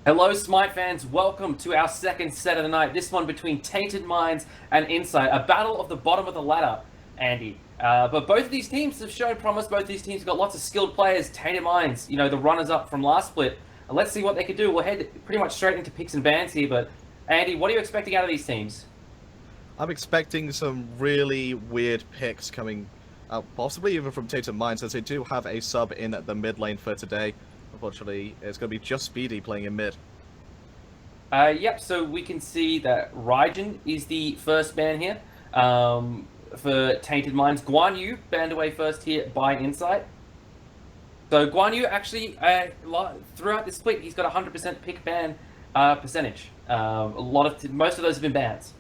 Hello, Smite fans. Welcome to our second set of the night. This one between Tainted Minds and Incite, a battle of the bottom of the ladder, Andy. But both of these teams have shown promise. Both of these teams have got lots of skilled players. Tainted Minds, the runners-up from last split. Let's see what they can do. We'll head pretty much straight into picks and bans here. But Andy, what are you expecting out of these teams? I'm expecting some really weird picks coming out, possibly even from Tainted Minds, as they do have a sub in the mid lane for today. Unfortunately, it's going to be just Speedy playing in mid. Yep, so we can see that Raijin is the first ban here for Tainted Minds. Guan Yu banned away first here by Incite. So Guan Yu actually, throughout this split, he's got 100% pick ban percentage. Most of those have been bans.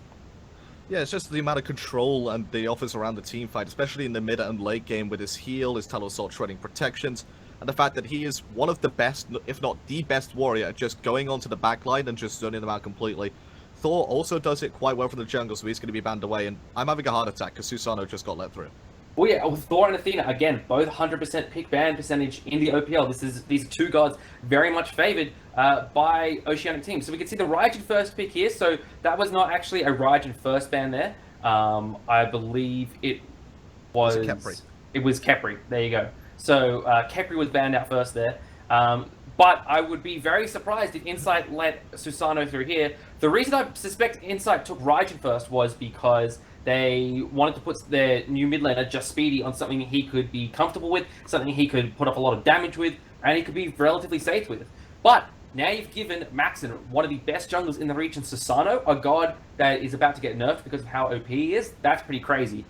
Yeah, it's just the amount of control and the offers around the team fight, especially in the mid and late game with his heal, his Talon Assault shredding protections, and the fact that he is one of the best, if not the best warrior, at just going onto the backline and just zoning them out completely. Thor also does it quite well from the jungle, so he's going to be banned away, and I'm having a heart attack because Susano just got let through. Oh yeah, with Thor and Athena, again, both 100% pick ban percentage in the OPL. These are two gods very much favored by Oceanic teams. So we can see the Raijin first pick here. So that was not actually a Raijin first ban there. I believe it was Khepri. It was Khepri. There you go. So Khepri was banned out first there. But I would be very surprised if Incite let Susano through here. The reason I suspect Incite took Raijin first was because they wanted to put their new mid laner, Just Speedy, on something he could be comfortable with, something he could put up a lot of damage with, and he could be relatively safe with. But now you've given Maxon, one of the best junglers in the region, Susano, a god that is about to get nerfed because of how OP he is. That's pretty crazy.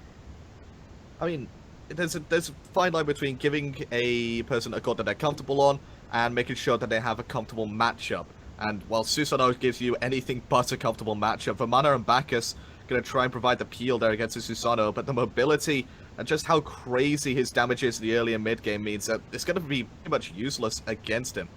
I mean, there's a fine line between giving a person a god that they're comfortable on and making sure that they have a comfortable matchup. And while Susano gives you anything but a comfortable matchup, Vamana and Bacchus going to try and provide the peel there against the Susano, but the mobility and just how crazy his damage is in the early and mid game means that it's going to be pretty much useless against him.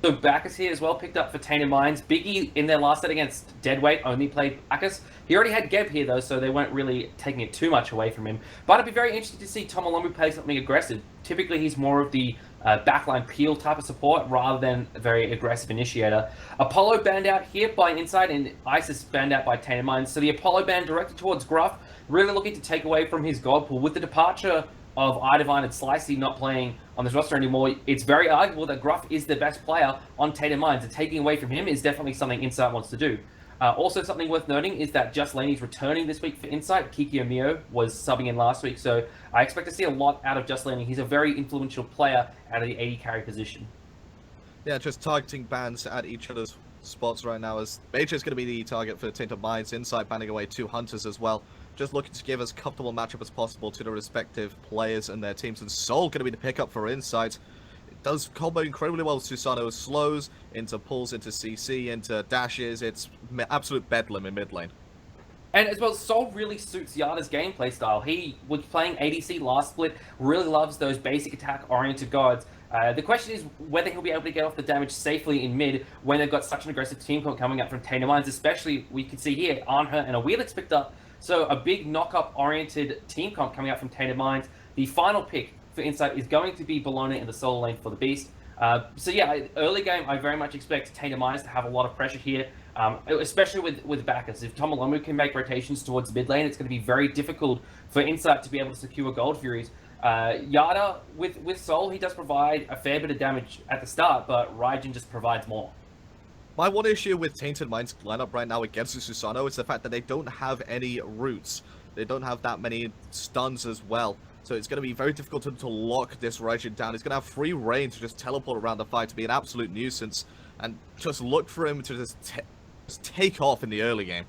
So Bacchus here as well picked up for Tainted Minds. Biggie in their last set against Deadweight only played Bacchus. He already had Geb here though, so they weren't really taking it too much away from him. But it'd be very interesting to see Tomolombu play something aggressive. Typically he's more of the backline peel type of support rather than a very aggressive initiator. Apollo banned out here by Incite and Isis banned out by Tainted Minds. So the Apollo ban directed towards Gruff, really looking to take away from his god pool. With the departure of iDivine and Slicey not playing on this roster anymore, it's very arguable that Gruff is the best player on Tainted Minds, and taking away from him is definitely something Incite wants to do. Also, something worth noting is that Just Laney's returning this week for Incite. Kiki Omio was subbing in last week, so I expect to see a lot out of Just Laney. He's a very influential player out of the AD carry position. Yeah, just targeting bans at each other's spots right now, as Major is going to be the target for Tainted Minds. Incite banning away 2 Hunters as well. Just looking to give as comfortable matchup as possible to the respective players and their teams. And Soul going to be the pickup for Incite. It does combo incredibly well with Susano. Slows into pulls, into CC, into dashes. It's absolute bedlam in mid lane. And as well, Soul really suits Yada's gameplay style. He was playing ADC last split, really loves those basic attack-oriented gods. The question is whether he'll be able to get off the damage safely in mid when they've got such an aggressive team comp coming up from Tainted Minds, especially we can see here, Arnher and a Wheelix picked up. So a big knock-up-oriented team comp coming out from Tainted Minds. The final pick for Incite is going to be Bologna in the solo lane for the Beast. So yeah, early game, I very much expect Tainted Minds to have a lot of pressure here, especially with Bacchus. If Tomolombu can make rotations towards mid lane, it's going to be very difficult for Incite to be able to secure Gold Furies. Yada, with Soul, he does provide a fair bit of damage at the start, but Raijin just provides more. My one issue with Tainted Minds lineup right now against the Susano is the fact that they don't have any roots. They don't have that many stuns as well. So it's going to be very difficult to lock this Raijin down. He's going to have free reign to just teleport around the fight, to be an absolute nuisance, and just look for him to just take off in the early game.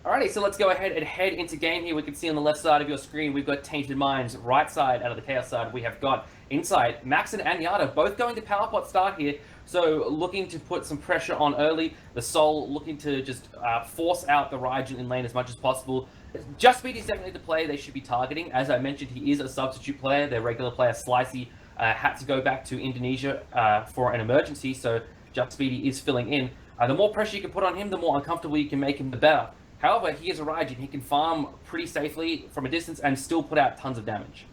Alrighty, so let's go ahead and head into game here. We can see on the left side of your screen, we've got Tainted Minds. Right side, out of the Chaos side, we have got Incite. Maxon and Yada both going to power pot start here. So looking to put some pressure on early. The Soul looking to just force out the Raijin in lane as much as possible. Just Speed is definitely the player they should be targeting. As I mentioned, he is a substitute player. Their regular player, Slicey, had to go back to Indonesia for an emergency, so Just Speedy is filling in. The more pressure you can put on him, the more uncomfortable you can make him, the better. However, he is a Raijin. He can farm pretty safely from a distance and still put out tons of damage.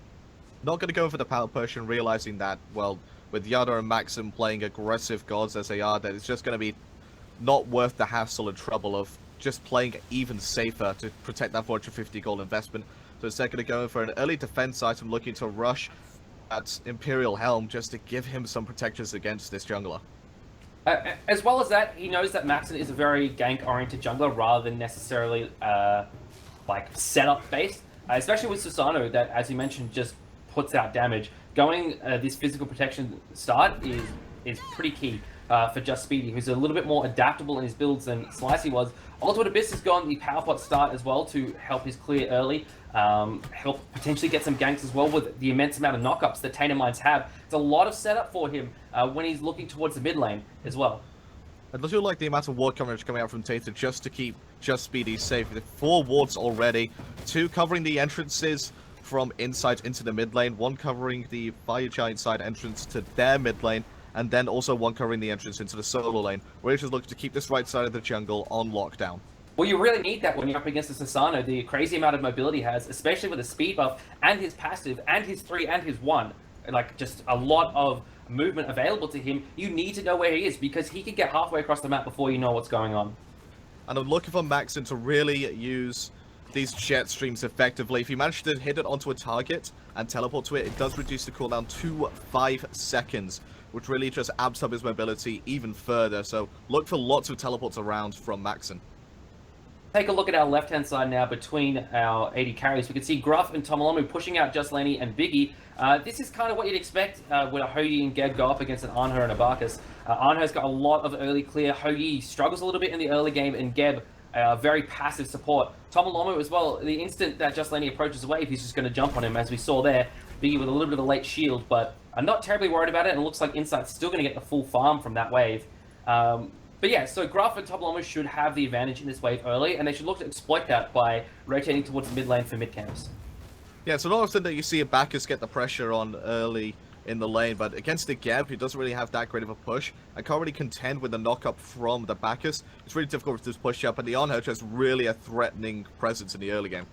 Not going to go for the power potion, realizing that, well, with Yada and Maxim playing aggressive gods as they are, that it's just going to be not worth the hassle and trouble of just playing even safer to protect that 450 gold investment. So instead going to go in for an early defense item, looking to rush at Imperial Helm just to give him some protections against this jungler. As well as that, he knows that Maxon is a very gank-oriented jungler rather than necessarily like setup-based, especially with Susano that, as you mentioned, just puts out damage. Going this physical protection start is pretty key for Just Speedy, who's a little bit more adaptable in his builds than Slicey was. Ultimate Abyss has gone the power pot start as well to help his clear early, help potentially get some ganks as well with the immense amount of knockups that Tainted Minds have. It's a lot of setup for him when he's looking towards the mid lane as well. I do like the amount of ward coverage coming out from Tainted just to keep Just Speedy safe. 4 wards already, 2 covering the entrances from Incite into the mid lane, 1 covering the Fire Giant side entrance to their mid lane, and then also 1 covering the entrance into the solo lane. We're just looking to keep this right side of the jungle on lockdown. Well, you really need that when you're up against the Susano, the crazy amount of mobility he has, especially with the speed buff and his passive and his 3 and his 1. Like, just a lot of movement available to him. You need to know where he is because he can get halfway across the map before you know what's going on. And I'm looking for Maxon to really use these jet streams effectively. If you manage to hit it onto a target and teleport to it, it does reduce the cooldown to 5 seconds, which really just amps up his mobility even further. So look for lots of teleports around from Maxon. Take a look at our left-hand side now between our 80 carries. We can see Gruff and Tomalamu pushing out Just Laney and Biggie. This is kind of what you'd expect when a Hoagie and Geb go up against an Anho and a Barkas. Anho's got a lot of early clear. Hoagie struggles a little bit in the early game, and Geb, very passive support. Tomalamu as well, the instant that Just Laney approaches the wave, he's just going to jump on him, as we saw there. Biggie with a little bit of a late shield, but I'm not terribly worried about it, and it looks like Incite's still going to get the full farm from that wave. But yeah, so Gruff and Tomalamu should have the advantage in this wave early, and they should look to exploit that by rotating towards the mid lane for mid camps. Yeah, it's not often that you see a Bacchus get the pressure on early in the lane, but against the Geb, who doesn't really have that great of a push, and can't really contend with the knock-up from the Bacchus, it's really difficult to just push up, and the Anho has really a threatening presence in the early game.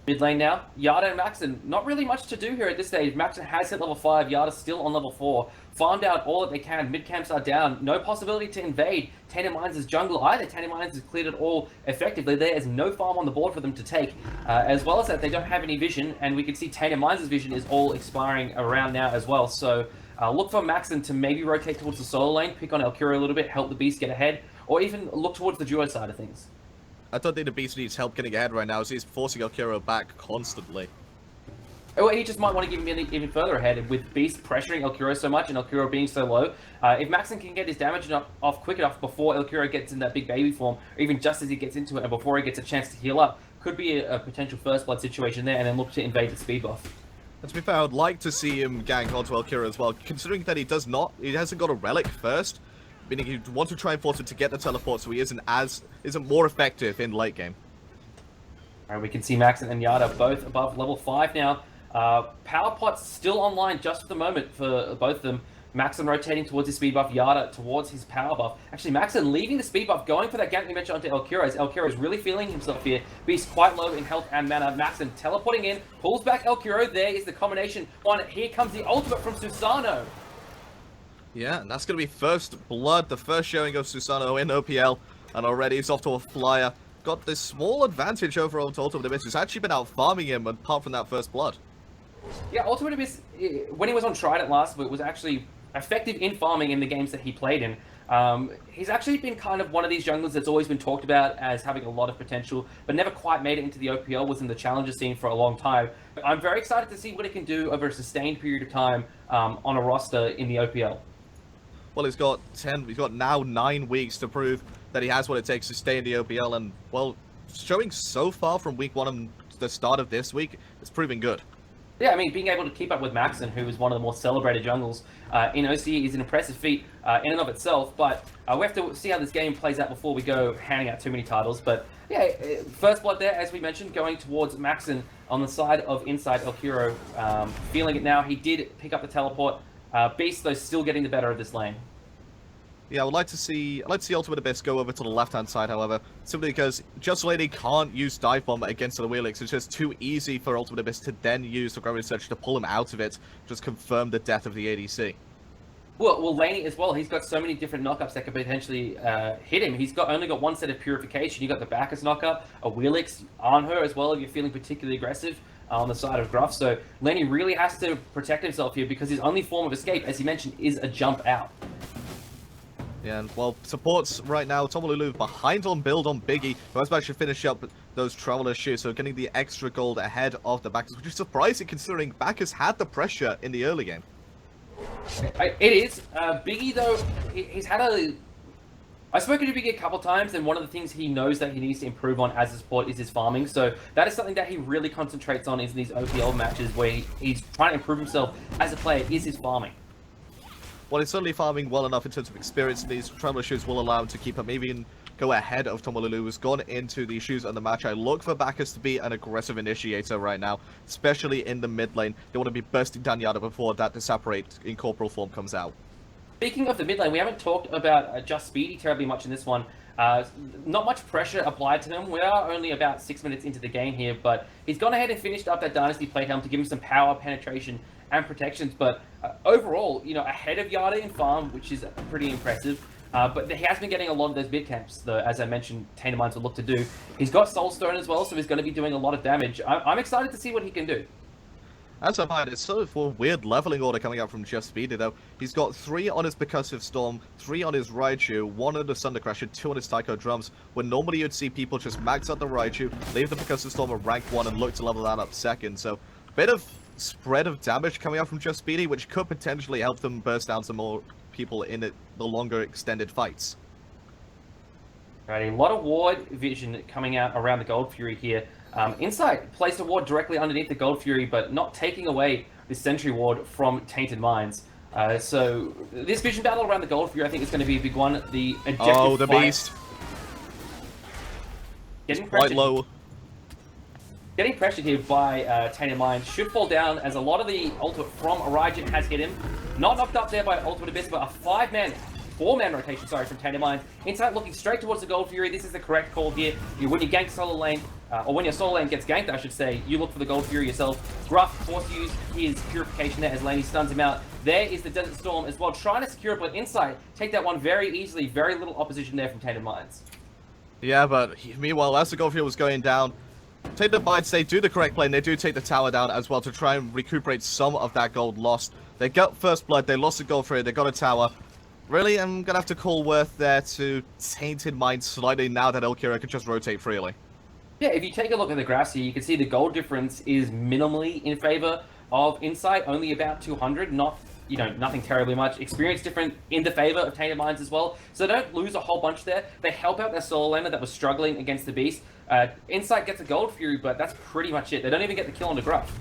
Mid lane now, Yada and Maxon. Not really much to do here at this stage. Maxon has hit level 5, Yada's still on level 4. Farmed out all that they can, mid camps are down. No possibility to invade Tainted Minds' jungle either. Tainted Minds has cleared it all effectively. There is no farm on the board for them to take. As well as that, they don't have any vision, and we can see Tainted Minds' vision is all expiring around now as well. So look for Maxon to maybe rotate towards the solo lane, pick on Elkira a little bit, help the Beast get ahead, or even look towards the duo side of things. I don't think the Beast needs help getting ahead right now, as he's forcing Elkira back constantly. Well, he just might want to give him even further ahead with Beast pressuring Elkira so much and Elkira being so low. If Maxon can get his damage off quick enough before Elkira gets in that big baby form, or even just as he gets into it and before he gets a chance to heal up, could be a potential first blood situation there, and then look to invade the speed buff. And to be fair, I would like to see him gank onto Elkira as well, considering that he hasn't got a relic first, meaning you want to try and force him to get the teleport so he isn't more effective in late game. Alright, we can see Maxon and Yada both above level 5 now. Power pot's still online just for the moment for both of them. Maxon rotating towards his speed buff, Yada towards his power buff. Actually, Maxon leaving the speed buff, going for that gank we mentioned onto Elkira, as Elkira is really feeling himself here. Beast quite low in health and mana. Maxon teleporting in, pulls back Elkira. There is the combination one. Here comes the ultimate from Susano. Yeah, and that's going to be first blood, the first showing of Susano in OPL, and already he's off to a flyer. Got this small advantage over Ultimate Abyss, who's actually been out farming him apart from that first blood. Yeah, Ultimate Abyss, when he was on Trident last week, was actually effective in farming in the games that he played in. He's actually been kind of one of these junglers that's always been talked about as having a lot of potential, but never quite made it into the OPL, was in the challenger scene for a long time. I'm very excited to see what he can do over a sustained period of time on a roster in the OPL. Well, he's got now 9 weeks to prove that he has what it takes to stay in the OPL, and, well, showing so far from week 1 and the start of this week, it's proving good. Yeah, I mean, being able to keep up with Maxon, who is one of the more celebrated jungles in OCE, is an impressive feat in and of itself, but we have to see how this game plays out before we go handing out too many titles. But yeah, first blood there, as we mentioned, going towards Maxon on the side of Incite. Elkira feeling it now. He did pick up the teleport. Beast, though, still getting the better of this lane. Yeah, I'd like to see Ultimate Abyss go over to the left-hand side, however, simply because Just Lady can't use Dive Bomb against the Wheelix. It's just too easy for Ultimate Abyss to then use the Gravity Surge to pull him out of it, just confirm the death of the ADC. Well, Laney as well. He's got so many different knockups that could potentially hit him. He's only got one set of Purification. You got the Bacchus knockup, a Wheelix on her as well if you're feeling particularly aggressive on the side of Gruff. So Laney really has to protect himself here because his only form of escape, as you mentioned, is a jump out. Yeah, and well, supports right now, Tomolulu behind on build on Biggie, who has managed to finish up those Traveler shoes, so getting the extra gold ahead of the Bacchus, which is surprising considering Bacchus had the pressure in the early game. It is. Biggie, though, he's had a... I've spoken to Biggie a couple times, and one of the things he knows that he needs to improve on as a support is his farming. So that is something that he really concentrates on in these OPL matches where he's trying to improve himself as a player, is his farming. Well, he's certainly farming well enough in terms of experience. These Traveler shoes will allow him to keep him even go ahead of Tomolulu, who's gone into the shoes on the match. I look for Bacchus to be an aggressive initiator right now, especially in the mid lane. They want to be bursting down Yada before that Disapparate in corporal form comes out. Speaking of the mid lane, we haven't talked about Just Speedy terribly much in this one. Not much pressure applied to him. We are only about 6 minutes into the game here, but he's gone ahead and finished up that Dynasty plate helm to give him some power, penetration, and protections. But overall, you know, ahead of Yada in farm, which is pretty impressive. But he has been getting a lot of those mid camps, though, as I mentioned, Tainted Minds will look to do. He's got Soulstone as well, so he's going to be doing a lot of damage. I'm excited to see what he can do. As am I. It's sort of a weird leveling order coming out from Just Speedy, though. He's got 3 on his Percussive Storm, 3 on his Raichu, 1 on the Thunder Crasher, 2 on his Taiko Drums, when normally you'd see people just max out the Raichu, leave the Percussive Storm at rank 1 and look to level that up second. So, bit of spread of damage coming out from Just Speedy, which could potentially help them burst down some more people in the longer extended fights. Right, a lot of ward vision coming out around the Gold Fury here. Incite placed a ward directly underneath the Gold Fury, but not taking away the Sentry ward from Tainted Minds. So this vision battle around the Gold Fury, I think, is going to be a big one. The objective oh, the fight, beast. getting Quite low. Getting pressured here by Tainted Minds should fall down, as a lot of the ultimate from Origin has hit him. Not knocked up there by Ultimate Abyss, but a 4-man rotation, sorry, from Tainted Minds. Incite looking straight towards the Gold Fury. This is the correct call here. When you gank solo lane, or when your solo lane gets ganked, I should say, you look for the Gold Fury yourself. Gruff forced to use his Purification there as Laney stuns him out. There is the Desert Storm as well, trying to secure it, but Incite take that one very easily. Very little opposition there from Tainted Minds. Yeah, but meanwhile, as the Gold Fury was going down, Tainted Minds, they do the correct play, and they do take the tower down as well to try and recuperate some of that gold lost. They got first blood, they lost the Gold Fury, they got a tower. Really, I'm going to have to call Worth there to Tainted Minds slightly now that Elkira could just rotate freely. Yeah, if you take a look at the graphs here, you can see the gold difference is minimally in favor of Incite, only about 200, not, you know, nothing terribly much. Experience different in the favor of Tainted Minds as well, so they don't lose a whole bunch there. They help out their solo laner that was struggling against the Beast. Incite gets a Gold Fury, but that's pretty much it. They don't even get the kill on the Gruff.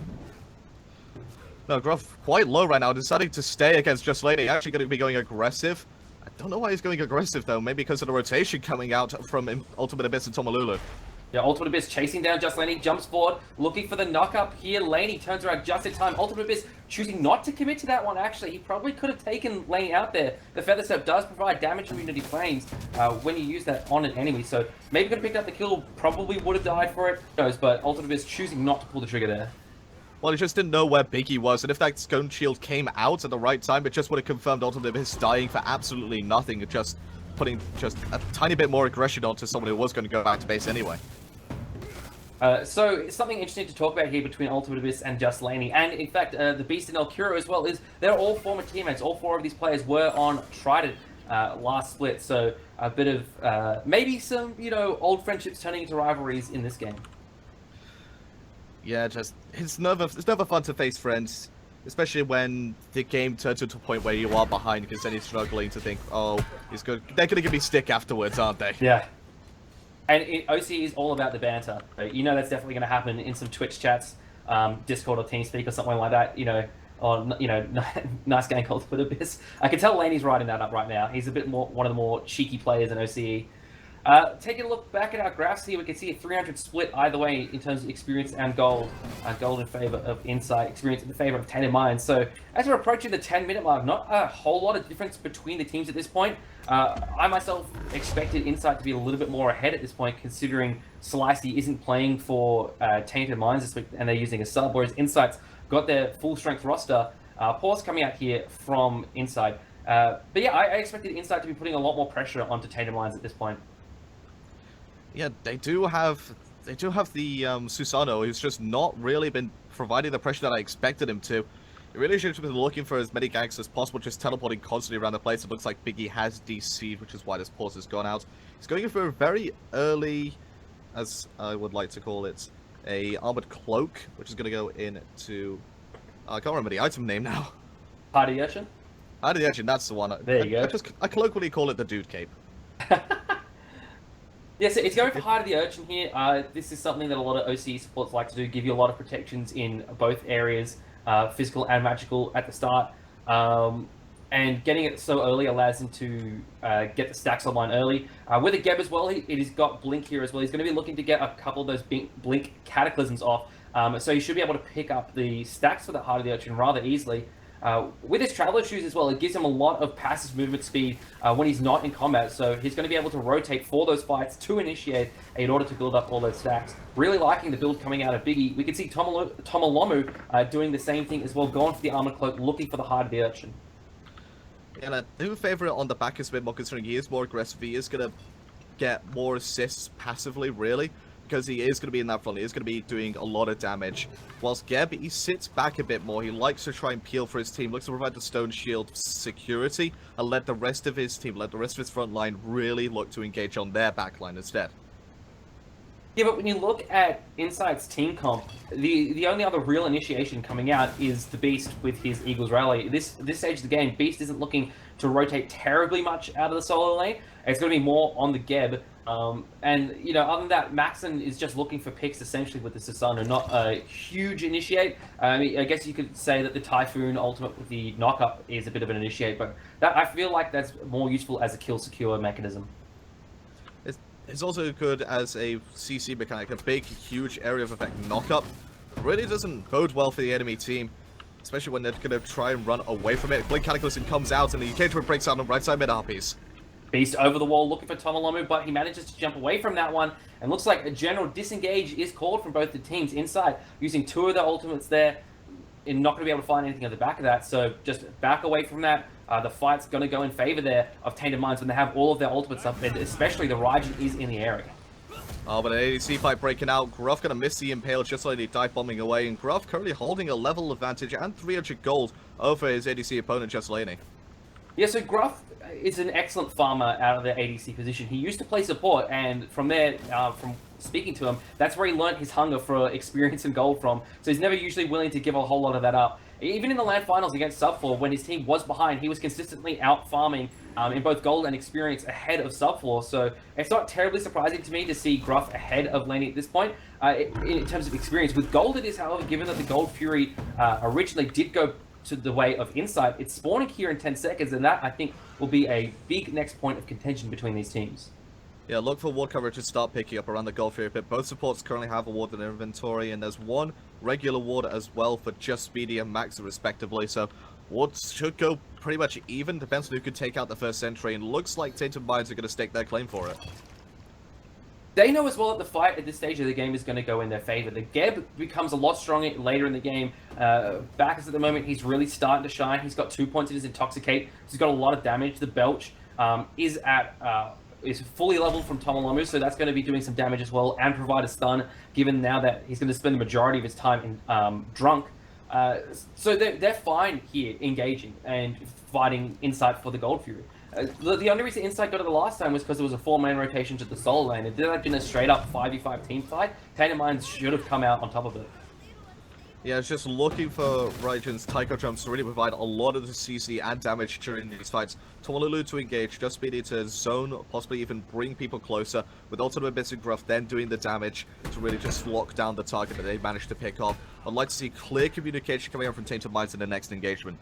No, Gruff quite low right now, deciding to stay against Just Lady. Actually going to be going aggressive. I don't know why he's going aggressive, though. Maybe because of the rotation coming out from Ultimate Abyss and Tomolulu. Yeah, Ultimate Abyss chasing down Just Laney, jumps forward, looking for the knock-up here. Laney turns around just in time. Ultimate Abyss choosing not to commit to that one, actually. He probably could have taken Laney out there. The Feather Step does provide damage immunity planes when you use that on an enemy, so maybe could have picked up the kill, probably would have died for it. Who knows, but Ultimate Abyss choosing not to pull the trigger there. Well, he just didn't know where Biggie was, and if that Scone Shield came out at the right time, it just would have confirmed Ultimate Abyss dying for absolutely nothing, just putting just a tiny bit more aggression onto someone who was going to go back to base anyway. So something interesting to talk about here between Ultimate Abyss and Just Laney, and in fact the Beast and Elkira as well, is they're all former teammates. All 4 of these players were on Trident last split, so a bit of maybe some, you know, old friendships turning into rivalries in this game. Yeah, just it's never fun to face friends, especially when the game turns into a point where you are behind because then you're struggling to think, oh, he's good. They're gonna give me stick afterwards, aren't they? Yeah. And OC is all about the banter. You know that's definitely going to happen in some Twitch chats, Discord or TeamSpeak or something like that. You know, or you know, nice game Ultimate Abyss. I can tell Laney's writing that up right now. He's a bit more one of the more cheeky players in OCE. Taking a look back at our graphs here, we can see a 300 split either way in terms of experience and gold. Gold in favor of Incite, experience in favor of Tainted Minds. So as we're approaching the 10-minute mark, not a whole lot of difference between the teams at this point. I myself expected Incite to be a little bit more ahead at this point, considering Slicey isn't playing for Tainted Minds this week, and they're using a sub, whereas Incite's got their full-strength roster. Pause coming out here from Incite. But yeah, I expected Incite to be putting a lot more pressure onto Tainted Minds at this point. Yeah, they do have the Susano, who's just not really been providing the pressure that I expected him to. He really should have been looking for as many ganks as possible, just teleporting constantly around the place. It looks like Biggie has DC'd, which is why this pause has gone out. He's going for a very early, as I would like to call it, a armored cloak, which is going to go into... I can't remember the item name now. Heart of the Urchin? Heart of the Urchin, that's the one. There you go. I colloquially call it the dude cape. Yeah, so it's going for Heart of the Urchin here. This is something that a lot of OCE supports like to do, give you a lot of protections in both areas, physical and magical at the start. And getting it so early allows him to get the stacks online early. With a Geb as well, he's got Blink here as well. He's going to be looking to get a couple of those Blink Cataclysms off. So he should be able to pick up the stacks for the Heart of the Urchin rather easily. With his Traveler Shoes as well, it gives him a lot of passive movement speed when he's not in combat, so he's going to be able to rotate for those fights to initiate in order to build up all those stacks. Really liking the build coming out of Biggie. We can see Tomolomu doing the same thing as well, going for the Armored Cloak, looking for the Heart of the Urchin. And I do favour it on the back is a bit more, considering he is more aggressive. He is going to get more assists passively, really, because he is going to be in that front. He is going to be doing a lot of damage. Whilst Geb, he sits back a bit more. He likes to try and peel for his team, looks to provide the Stone Shield security, and let the rest of his team, let the rest of his front line really look to engage on their back line instead. Yeah, but when you look at Incite's team comp, the only other real initiation coming out is the Beast with his Eagles Rally. This stage of the game, Beast isn't looking to rotate terribly much out of the solo lane. It's going to be more on the Geb. And, you know, other than that, Maxon is just looking for picks, essentially, with the Susano, not a huge initiate. I guess you could say that the Typhoon ultimate with the knock-up is a bit of an initiate, but that I feel like that's more useful as a kill-secure mechanism. It's also good as a CC mechanic, a big, huge area of effect knock-up. Really doesn't bode well for the enemy team, especially when they're going to try and run away from it. Blink Cataclysm comes out, and the engagement breaks out on the right side mid-RPs. Beast over the wall looking for Tomolomu, but he manages to jump away from that one, and looks like a general disengage is called from both the teams inside, using two of their ultimates there, and not going to be able to find anything at the back of that, so just back away from that. The fight's going to go in favor there of Tainted Minds when they have all of their ultimates up, and especially the Raijin is in the area. Oh, but an ADC fight breaking out. Gruff going to miss the Impale, just like he dive bombing away, and Gruff currently holding a level advantage and 300 gold over his ADC opponent, Jesselini. Yeah, so Gruff is an excellent farmer out of the ADC position. He used to play support, and from there, from speaking to him, that's where he learnt his hunger for experience and gold from. So he's never usually willing to give a whole lot of that up. Even in the LAN finals against Subfloor, when his team was behind, he was consistently out farming in both gold and experience ahead of Subfloor. So it's not terribly surprising to me to see Gruff ahead of Laney at this point in terms of experience. With gold, it is, however, given that the Gold Fury originally did go to the way of Incite, it's spawning here in 10 seconds, and that, I think, will be a big next point of contention between these teams. Yeah, look for ward coverage to start picking up around the Gold Fury pit. Both supports currently have a ward in their inventory, and there's one regular ward as well for just Speedy and Max, respectively. So wards should go pretty much even. Depends on who could take out the first sentry, and looks like Tainted Minds are going to stake their claim for it. They know as well that the fight at this stage of the game is going to go in their favor. The Geb becomes a lot stronger later in the game. Bacchus at the moment, he's really starting to shine. He's got 2 points in his Intoxicate. He's got a lot of damage. The Belch is fully leveled from Tomolomu, so that's going to be doing some damage as well and provide a stun, given now that he's going to spend the majority of his time in drunk. So they're fine here engaging and fighting Incite for the Gold Fury. The only reason Incite got it the last time was because there was a 4-man rotation to the solo lane. If there had been a straight-up 5v5 team fight, Tainted Minds should have come out on top of it. Yeah, it's just looking for Raijin's Taiko jumps to really provide a lot of the CC and damage during these fights. Tomolulu to engage, just Speedy to zone, possibly even bring people closer, with ultimate bits and Gruff then doing the damage to really just lock down the target that they managed to pick off. I'd like to see clear communication coming out from Tainted Minds in the next engagement.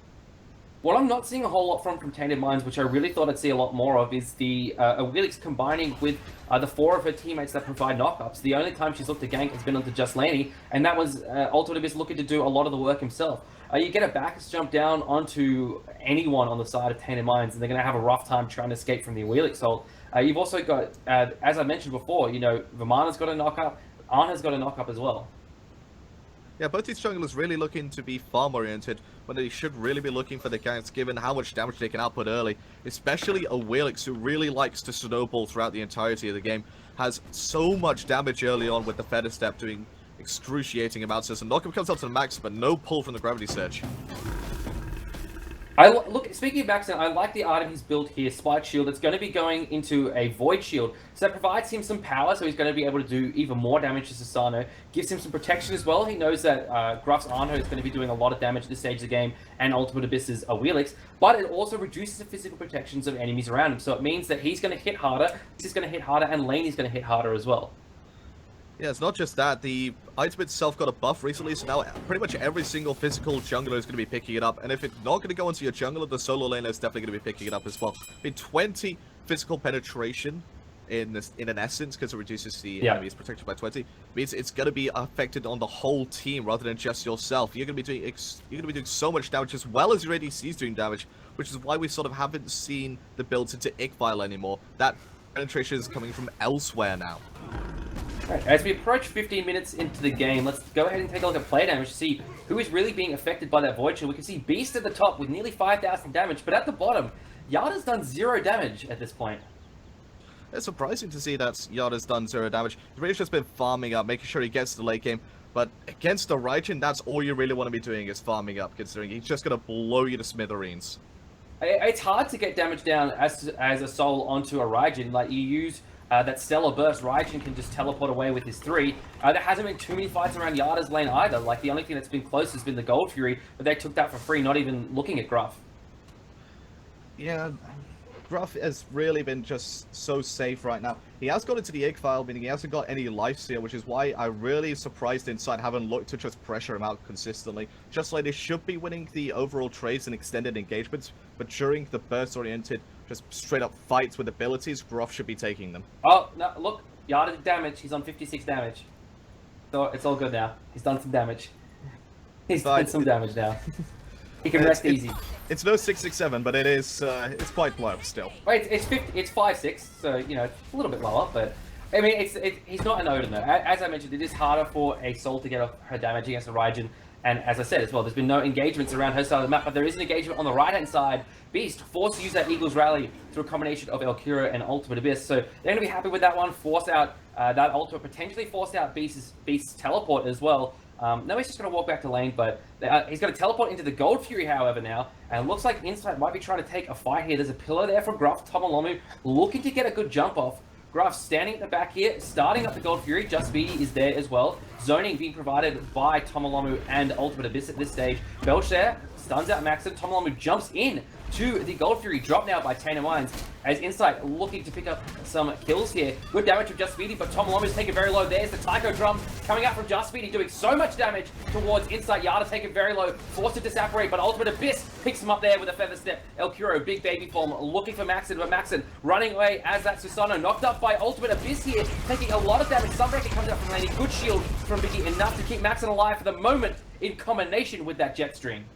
What I'm not seeing a whole lot from Tainted Minds, which I really thought I'd see a lot more of, is the Awilix combining with the 4 of her teammates that provide knockups. The only time she's looked to gank has been onto just Laney, and that was Ultimate Abyss looking to do a lot of the work himself. You get a Bacchus jump down onto anyone on the side of Tainted Minds, and they're going to have a rough time trying to escape from the Awilix ult. You've also got, as I mentioned before, you know, Vamana's got a knockup, Anna's got a knockup as well. Yeah, both these junglers really looking to be farm-oriented, when they should really be looking for the ganks, given how much damage they can output early. Especially Awilix, who really likes to snowball throughout the entirety of the game, has so much damage early on with the Feather Step, doing excruciating amounts of this. And knockup comes up to the max, but no pull from the Gravity Surge. Look, speaking of Maxon, I like the item he's built here, Spike Shield. It's going to be going into a Void Shield, so that provides him some power, so he's going to be able to do even more damage to Susano. Gives him some protection as well. He knows that Gruff's Arno is going to be doing a lot of damage at this stage of the game, and Ultimate Abyss's Awilix, but it also reduces the physical protections of enemies around him, so it means that he's going to hit harder, this is going to hit harder, and Laney's going to hit harder as well. Yeah, it's not just that. The item itself got a buff recently, so now pretty much every single physical jungler is going to be picking it up. And if it's not going to go into your jungler, the solo laner is definitely going to be picking it up as well. I mean, 20 physical penetration in an essence, because it reduces the enemy's protection by 20, means it's going to be affected on the whole team rather than just yourself. You're going to be doing so much damage, as well as your ADC's doing damage, which is why we sort of haven't seen the builds into Ickvile anymore. That penetration is coming from elsewhere now. Right, as we approach 15 minutes into the game, let's go ahead and take a look at play damage to see who is really being affected by that Void Shield. We can see Beast at the top with nearly 5,000 damage, but at the bottom, Yada's done 0 damage at this point. It's surprising to see that Yada's done 0 damage. He's really just been farming up, making sure he gets to the late game. But against the Raijin, that's all you really want to be doing is farming up, considering he's just going to blow you to smithereens. It's hard to get damage down as a soul onto a Raijin. Like, you use that Stellar Burst, Raijin can just teleport away with his 3. There hasn't been too many fights around Yada's lane either. Like, the only thing that's been close has been the Gold Fury, but they took that for free, not even looking at Gruff. Yeah, Gruff has really been just so safe right now. He has got into the Ickvile, meaning he hasn't got any lifesteal, which is why I'm really surprised Incite haven't looked to just pressure him out consistently. Just like they should be winning the overall trades and extended engagements, but during the burst-oriented, just straight-up fights with abilities, Gruff should be taking them. Oh, no, look, Yada did damage. He's on 56 damage. So it's all good now. He's done some damage. He's done some damage now. He can rest easy. It's no 667, but it is, it's quite low still. Wait, it's 5-6, so, you know, it's a little bit lower, but, I mean, he's not an Odin, though. As I mentioned, it is harder for a Soul to get off her damage against a Raijin, and as I said as well, there's been no engagements around her side of the map, but there is an engagement on the right-hand side. Beast forced to use that Eagle's Rally through a combination of Elkira and Ultimate Abyss, so they're going to be happy with that one, force out that Ultimate, potentially forced out Beast's teleport as well. No, he's just going to walk back to lane, but he's going to teleport into the Gold Fury, however, now. And it looks like Incite might be trying to take a fight here. There's a pillar there for Gruff. Tomolomu looking to get a good jump off. Gruff standing at the back here, starting up the Gold Fury. Just Speedy is there as well. Zoning being provided by Tomolomu and Ultimate Abyss at this stage. Belch there, stuns out Maxon. Tomolomu jumps in to the Gold Fury, dropped now by Tainted Minds, as Incite looking to pick up some kills here. Good damage from Just Speedy, but Tomolomu's taken very low. There's the Taiko drum coming out from Just Speedy, doing so much damage towards Incite. Yada taken very low, forced to disapparate, but Ultimate Abyss picks him up there with a Feather Step. El Kuro, big baby form, looking for Maxon, but Maxon running away as that Susano knocked up by Ultimate Abyss here, taking a lot of damage. Sunbreaker comes out from Laney, good shield from Biggie, enough to keep Maxon alive for the moment in combination with that jet stream.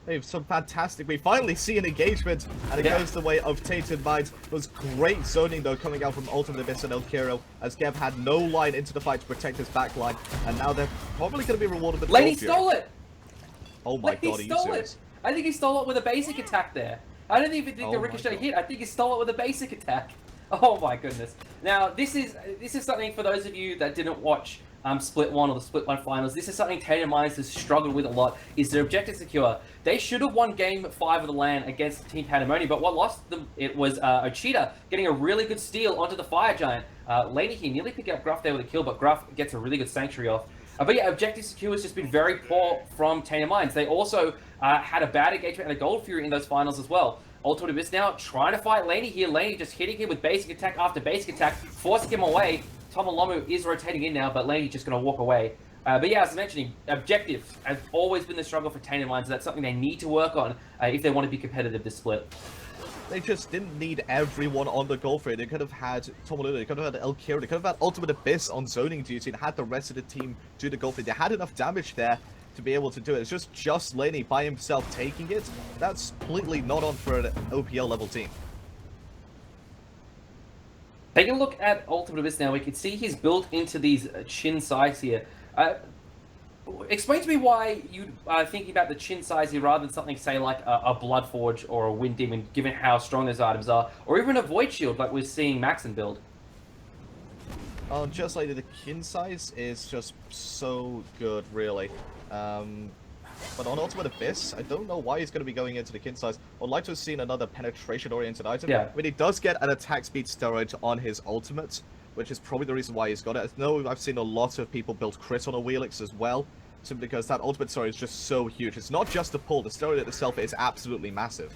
They've some fantastic. We finally see an engagement, and it goes the way of Tainted Minds. It was great zoning though coming out from Ultimate Abyss and El Kiro, as Geb had no line into the fight to protect his back line, and now they're probably going to be rewarded with Laney stole it! Oh my god, are you serious? I think he stole it with a basic attack there. I don't even think the ricochet hit. I think he stole it with a basic attack. Oh my goodness. Now, this is something for those of you that didn't watch Split 1 or the Split 1 finals. This is something Tainted Minds has struggled with a lot, is their objective secure. They should have won Game 5 of the LAN against Team Pandemonium, but what lost them, it was Ochita getting a really good steal onto the Fire Giant. Laney here nearly picked up Gruff there with a kill, but Gruff gets a really good Sanctuary off. But yeah, objective secure has just been very poor from Tainted Minds. They also had a bad engagement and a Gold Fury in those finals as well. Ultimate Abyss now trying to fight Laney here. Laney just hitting him with basic attack after basic attack, forcing him away. Tomolomu is rotating in now, but Laney's just going to walk away. But yeah, as I mentioned, objectives have always been the struggle for Tainted Minds. That's something they need to work on if they want to be competitive this split. They just didn't need everyone on the goal field. They could have had Tomoluna, they could have had El Kira, they could have had Ultimate Abyss on zoning duty and had the rest of the team do the goal field. They had enough damage there to be able to do it. It's just Laney by himself taking it. That's completely not on for an OPL level team. Taking a look at Ultimate Abyss now, we can see he's built into these chin size here. Explain to me why you are thinking about the chin size here rather than something, say, like a Blood Forge or a Wind Demon, given how strong those items are, or even a Void Shield like we're seeing Maxon build. Just like the chin size is just so good, really. But on Ultimate Abyss, I don't know why he's going to be going into the kin size. I'd like to have seen another penetration-oriented item. Yeah. But he does get an attack speed steroid on his ultimate, which is probably the reason why he's got it. I know I've seen a lot of people build crit on a Wheelix as well, simply because that ultimate steroid is just so huge. It's not just the pull, the steroid itself is absolutely massive.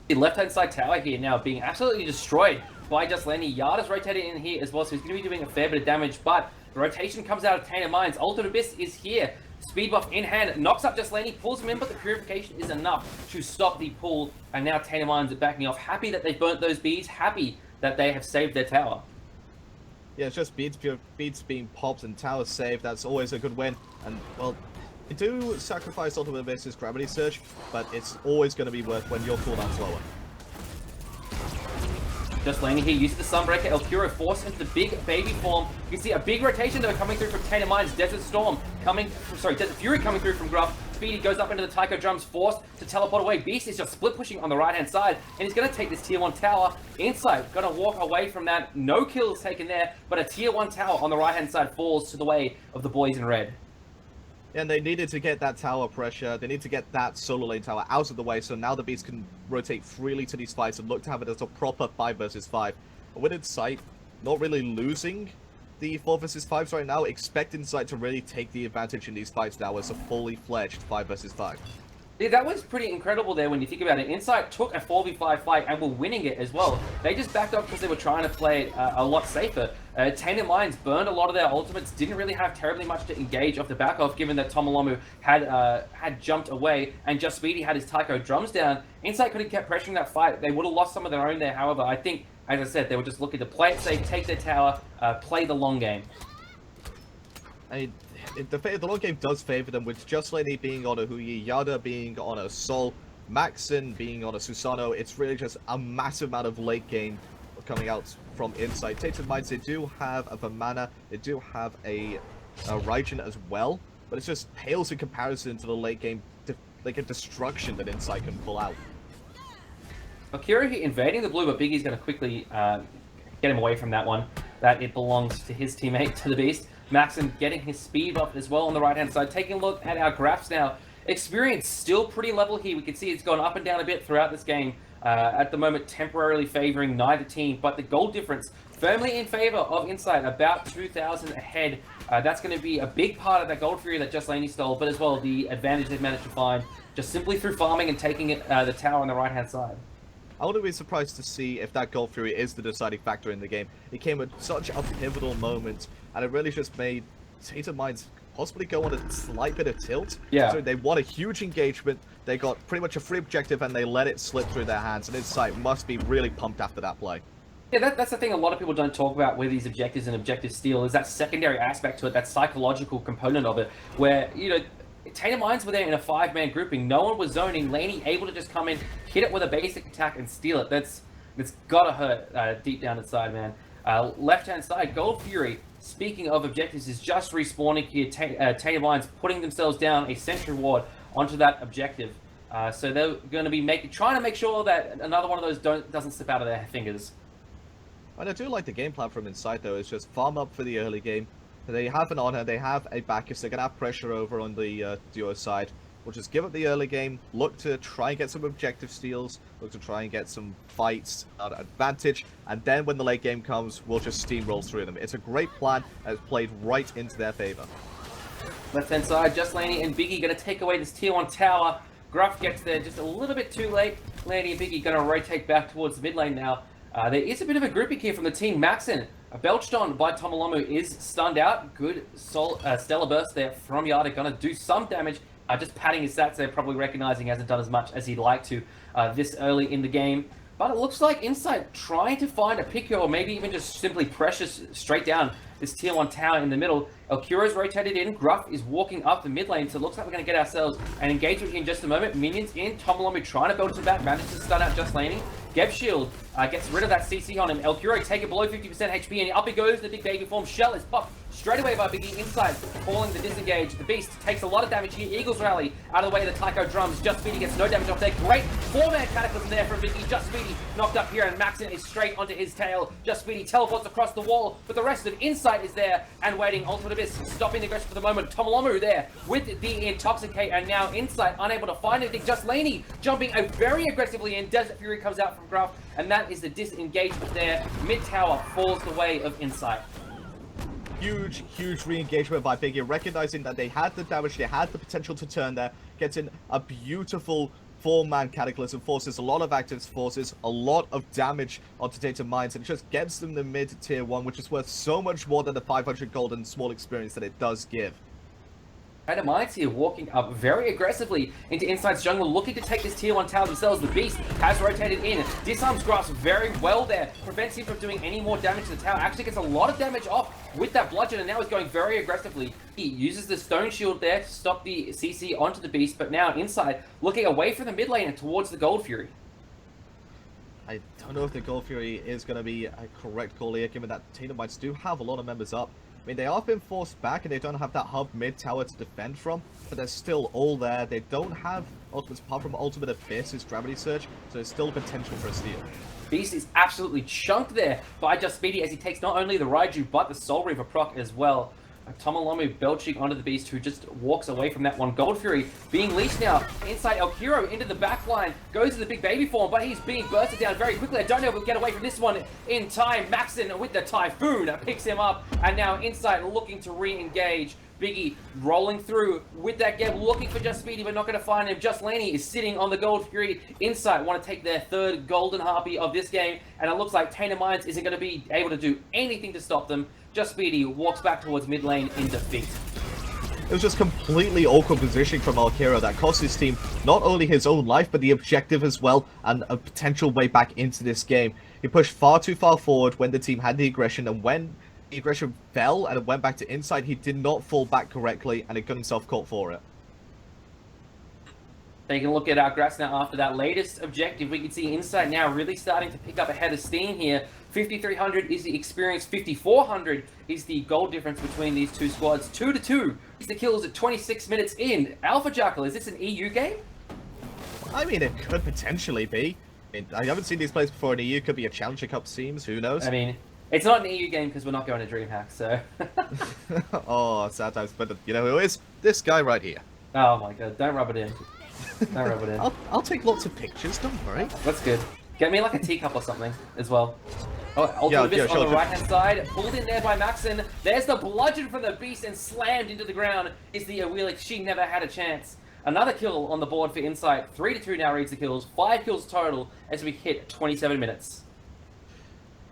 The left-hand side tower here now being absolutely destroyed by Just Laney. Yada's rotating in here as well, so he's going to be doing a fair bit of damage, but the rotation comes out of Tainted Minds. Ultimate Abyss is here. Speed buff in hand, knocks up Just Laney, pulls him in, but the purification is enough to stop the pull, and now Tainted Minds are backing off. Happy that they burnt those beads, happy that they have saved their tower. Yeah, it's just beads being popped and towers saved. That's always a good win. And, well, they do sacrifice Ultimate Abyss's Gravity Surge, but it's always going to be worth when your cooldown's lower. Just Laney here uses the Sunbreaker. El Curo forced into the big baby form. You can see a big rotation though coming through from Tainted Minds. Desert Fury coming through from Gruff. Speedy goes up into the Taiko drums, forced to teleport away. Beast is just split pushing on the right hand side, and he's going to take this tier 1 tower. Incite going to walk away from that. No kills taken there, but a tier 1 tower on the right hand side falls to the way of the boys in red. And they needed to get that tower pressure, they need to get that solo lane tower out of the way, so now the Beast can rotate freely to these fights and look to have it as a proper 5 versus 5. But with Incite not really losing the 4 versus 5s right now, expect Incite to really take the advantage in these fights now as a fully fledged 5 versus 5. Yeah, that was pretty incredible there when you think about it. Incite took a 4v5 fight and were winning it as well. They just backed up because they were trying to play it a lot safer. Tainted Minds burned a lot of their ultimates, didn't really have terribly much to engage off the back of, given that Tomolomu had jumped away and Just Speedy had his Taiko drums down. Incite could have kept pressuring that fight. They would have lost some of their own there, however. I think, as I said, they were just looking to play it safe, take their tower, play the long game. The long game does favor them, with Just Laney being on a Huyi, Yada being on a Sol, Maxon being on a Susano. It's really just a massive amount of late game coming out from Incite. Tainted Minds, they do have a Vamana, they do have a Raijin as well, but it's just pales in comparison to the late game like a destruction that Incite can pull out. Akira here invading the blue, but Biggie's going to quickly get him away from that one. That it belongs to his teammate, to the Beast. Maxon getting his speed up as well on the right-hand side. Taking a look at our graphs now. Experience still pretty level here. We can see it's gone up and down a bit throughout this game. At the moment, temporarily favoring neither team, but the goal difference firmly in favor of Incite, about 2,000 ahead. That's going to be a big part of that Gold Fury that Just Laney stole, but as well the advantage they've managed to find just simply through farming and taking it, the tower on the right-hand side. I wouldn't be surprised to see if that Gold Fury is the deciding factor in the game. It came at such a pivotal moment, and it really just made Tainted Minds possibly go on a slight bit of tilt. Yeah. So they won a huge engagement, they got pretty much a free objective, and they let it slip through their hands, and Incite must be really pumped after that play. Yeah, that's the thing a lot of people don't talk about with these objectives and objective steal, is that secondary aspect to it, that psychological component of it, where, you know, Tainted Minds were there in a 5-man grouping. No one was zoning. Laney able to just come in, hit it with a basic attack, and steal it. That's gotta hurt deep down inside, man. Left-hand side, Gold Fury, speaking of objectives, is just respawning here. Tainted Minds putting themselves down a sentry ward onto that objective. So they're going to be trying to make sure that another one of those doesn't slip out of their fingers. And I do like the game plan from Incite, though. It's just farm up for the early game. They have an honor, they have a Bacchus, they're going to have pressure over on the duo side. We'll just give up the early game, look to try and get some objective steals, look to try and get some fights at advantage, and then when the late game comes, we'll just steamroll through them. It's a great plan, and it's played right into their favor. Left hand side, Just Laney and Biggie going to take away this tier 1 tower. Gruff gets there just a little bit too late. Laney and Biggie going to rotate back towards the mid lane now. There is a bit of a grouping here from the team. Maxon Belched on by Tomolomu is stunned out. Good stellar burst there from Yada. Gonna do some damage. Just padding his stats there, probably recognizing he hasn't done as much as he'd like to this early in the game. But it looks like Incite trying to find a pick or maybe even just simply pressure straight down this tier 1 tower in the middle. Elcuro's rotated in. Gruff is walking up the mid lane, so it looks like we're going to get ourselves an engagement in just a moment. Minions in. Tomolomu trying to build to the back. Manages to stun out Just Laney. Geb Shield gets rid of that CC on him. Elcuro take it below 50% HP, and up he goes. The big baby form. Shell is popped straight away by Biggie. Incite calling the disengage. The Beast takes a lot of damage here. Eagles rally out of the way of the Tycho drums. Just Speedy gets no damage off there. Great 4-man cataclysm there from Biggie. Just Speedy knocked up here, and Maxon is straight onto his tail. Just Speedy teleports across the wall, but the rest of Incite is there and waiting. Ultimate Abyss stopping the aggression for the moment. Tomolomu there with the Intoxicate, and now Incite unable to find anything. Just Laney jumping very aggressively in. Desert Fury comes out from Gruff, and that is the disengagement there. Mid tower falls the way of Incite. Huge re-engagement by Biggie, recognizing that they had the damage, they had the potential to turn there, gets in a beautiful 4-man Cataclysm, forces a lot of active forces, a lot of damage onto Tainted Minds, and it just gets them the mid tier 1, which is worth so much more than the 500 gold and small experience that it does give. Tainted Minds here walking up very aggressively into Incite's jungle, looking to take this tier 1 tower themselves. The Beast has rotated in, disarms Grass very well there, prevents him from doing any more damage to the tower, actually gets a lot of damage off with that bludgeon, and now he's going very aggressively. He uses the stone shield there to stop the CC onto the Beast, but now Incite looking away from the mid lane and towards the Gold Fury. I don't know if the Gold Fury is going to be a correct call here, given that Tainted Minds do have a lot of members up. I mean, they have been forced back and they don't have that hub mid tower to defend from, but they're still all there. They don't have ultimates apart from Ultimate Abyss's Gravity Surge, so there's still potential for a steal. Beast is absolutely chunked there by Just Speedy as he takes not only the Raiju but the Soul Reaver proc as well. Tomolomu belching onto the Beast, who just walks away from that one. Gold Fury being leashed now. Inside Elcuro into the back line. Goes to the big baby form, but he's being bursted down very quickly. I don't know if we'll get away from this one in time. Maxon with the Typhoon picks him up. And now Incite looking to re-engage. Biggie rolling through with that Geb, looking for Just Speedy, but not going to find him. Just Laney is sitting on the Gold Fury. Incite want to take their third Golden Harpy of this game, and it looks like Tainted Minds isn't going to be able to do anything to stop them. Just Speedy walks back towards mid lane in defeat. It was just completely awkward positioning from Alkira that cost his team not only his own life, but the objective as well, and a potential way back into this game. He pushed far too far forward when the team had the aggression, and when the aggression fell and it went back to Incite, he did not fall back correctly, and he got himself caught for it. Taking a look at our graphs now after that latest objective, we can see Incite now really starting to pick up a head of steam here. 5,300 is the experience, 5,400 is the goal difference between these two squads. 2-2 is the kills at 26 minutes in. Alpha Jackal, is this an EU game? I mean, it could potentially be. I haven't seen these players before in EU. Could be a Challenger Cup seems, who knows? I mean, it's not an EU game because we're not going to DreamHack, so... Oh, sad times, but you know who is? This guy right here. Oh my god, don't rub it in. Don't rub it in. I'll take lots of pictures, don't worry. That's good. Get me like a teacup or something as well. Oh, Ultimate Abyss on the right-hand side, pulled in there by Maxon. There's the bludgeon from the Beast and slammed into the ground. Is the Wheelik. She never had a chance. Another kill on the board for Incite. 3-2 now reads the kills. 5 kills total as we hit 27 minutes.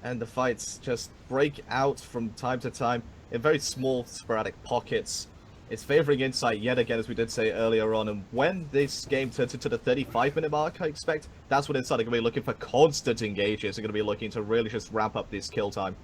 And the fights just break out from time to time in very small, sporadic pockets. It's favoring Incite yet again, as we did say earlier on, and when this game turns into the 35-minute mark, I expect, that's when Incite are going to be looking for constant engages. They're going to be looking to really just ramp up this kill time.